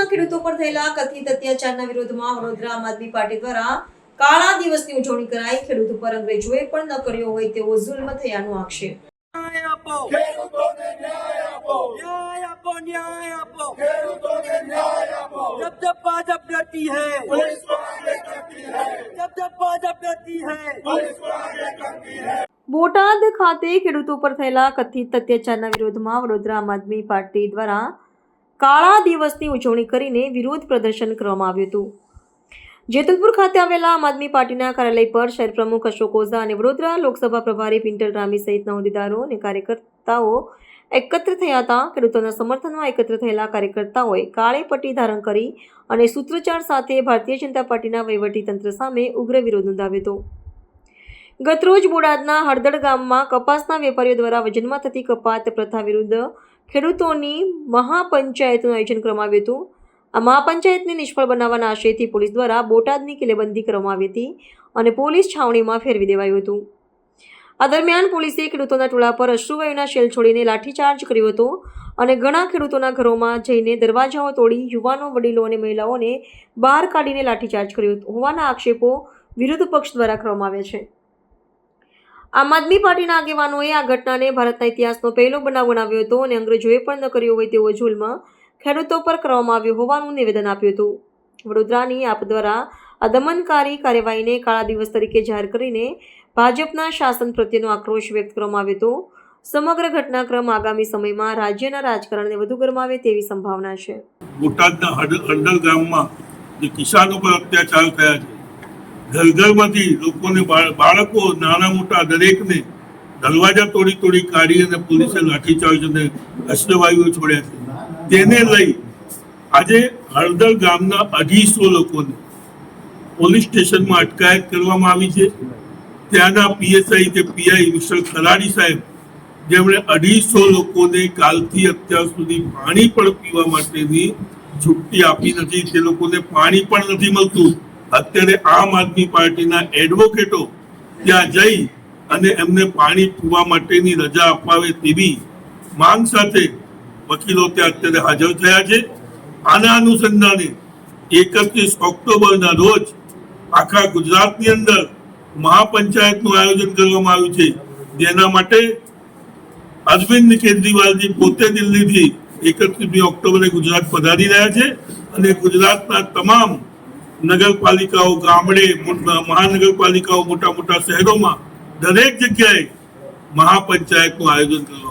બોટાદમાં ખેડૂતો પર થયેલા કથિત અત્યાચારના વિરોધમાં વડોદરા આમ આદમી પાર્ટી દ્વારા કાળા દિવસની ઉજવણી કરાઈ. ખેડૂતો પર અંગ્રેજોએ પણ ન કર્યો હોય તેવો જુલ્મ થયાનો આક્ષેપ. ન્યાય આપો ખેડૂતોને, ન્યાય આપો ન્યાય આપો ન્યાય આપો ખેડૂતોને, न्याय आपो जब जब भाजपा डरती है पुलिस को आगे करती है जब जब भाजपा डरती है पुलिस को आगे करती है. બોટાદ ખાતે ખેડૂતો પર થયેલા કથિત અત્યાચારના વિરોધમાં વડોદરા આમ આદમી પાર્ટી દ્વારા કાળા દિવસની ઉજવણી કરીને વિરોધ પ્રદર્શન કરવામાં આવ્યું હતું. જેતલપુર ખાતે આવેલા આમ આદમી પાર્ટીના કાર્યાલય પર શહેર પ્રમુખ અશોક ઓઝા અને વડોદરા લોકસભા પ્રભારી પિન્ટલ રામી સહિતના હોદ્દેદારો અને કાર્યકર્તાઓ એકત્ર થયા હતા. ખેડૂતોના સમર્થનમાં એકત્ર થયેલા કાર્યકર્તાઓએ કાળી પટ્ટી ધારણ કરી અને સૂત્રોચ્ચાર સાથે ભારતીય જનતા પાર્ટીના વહીવટીતંત્ર સામે ઉગ્ર વિરોધ નોંધાવ્યો હતો. ગતરોજ બોટાદના હળદળ ગામમાં કપાસના વેપારીઓ દ્વારા વજનમાં થતી કપાત પ્રથા વિરુદ્ધ ખેડૂતોની મહાપંચાયતનું આયોજન કરવામાં આવ્યું હતું. આ મહાપંચાયતને નિષ્ફળ બનાવવાના આશયથી પોલીસ દ્વારા બોટાદની કિલ્લેબંધી કરવામાં આવી હતી અને પોલીસ છાવણીમાં ફેરવી દેવાયું હતું. આ દરમિયાન પોલીસે ખેડૂતોના ટોળા પર અશ્રુવાયુના શેલ છોડીને લાઠીચાર્જ કર્યો હતો અને ઘણા ખેડૂતોના ઘરોમાં જઈને દરવાજાઓ તોડી યુવાનો, વડીલો અને મહિલાઓને બહાર કાઢીને લાઠીચાર્જ કર્યો હોવાના આક્ષેપો વિરોધ પક્ષ દ્વારા કરવામાં આવ્યા છે. આમ આદમી પાર્ટીના આગેવાનોએ આ ઘટનાને ભારતના ઇતિહાસનો પહેલો બનાવ ગણાવ્યો હતો અને અંગ્રેજોએ પણ ન કર્યો હોય તેવો જુલ્મ ખેડૂતો પર કરવામાં આવ્યો હોવાનું નિવેદન આપ્યું હતું. વડોદરાની આપ દ્વારા આ દમનકારી કાર્યવાહીને કાળા દિવસ તરીકે જાહેર કરીને ભાજપના શાસન પ્રત્યેનો આક્રોશ વ્યક્ત કરવામાં આવ્યો હતો. સમગ્ર ઘટનાક્રમ આગામી સમયમાં રાજ્યના રાજકારણને વધુ ગરમાવે તેવી સંભાવના છે. બોટાદના હળદળ ગામમાં જે કિસાનો પર અત્યાચાર થયા છે, ઘરઘરમાંથી લોકોને, બાળકો નાના મોટા દરેકને દરવાજા તોડી કાઢી અને પોલીસે લાઠીચાર્જ અને અશ્રુવાયુઓ છોડ્યા છે. તેને લઈ આજે હળદળ ગામના 250 લોકોને પોલીસ સ્ટેશનમાં અટકાયત કરવામાં આવી છે. ત્યાંના પીએસઆઈ કે પીઆઈ મિસ્ટર ખલાડી સાહેબ, જેમણે 250 લોકોને કાલથી અત્યાર સુધી પાણી પણ પીવા માટેની છુટ્ટી આપી નથી. તે લોકોને પાણી પણ નથી મળતું. અત્યારે આમ આદમી પાર્ટીના એડવોકેટો ત્યાં જઈ અને એમને પાણી પીવા માટેની રજા અપાવે તેવી માંગ સાથે વકીલો ત્યાં અત્યારે હાજર થયા છે. આના અનુસંધાને 31 ઓક્ટોબરના રોજ આખા ગુજરાતની અંદર મહાપંચાયતનું આયોજન કરવામાં આવ્યું છે. જેના માટે અરવિંદ કેજરીવાલજી પોતે દિલ્હીથી 31 ઓક્ટોબરે ગુજરાત પધારી રહ્યા છે અને ગુજરાતના તમામ નગરપાલિકાઓ, ગામડે, મહાનગરપાલિકાઓ, મોટા મોટા શહેરોમાં દરેક જગ્યાએ મહાપંચાયતનું આયોજન કરવામાં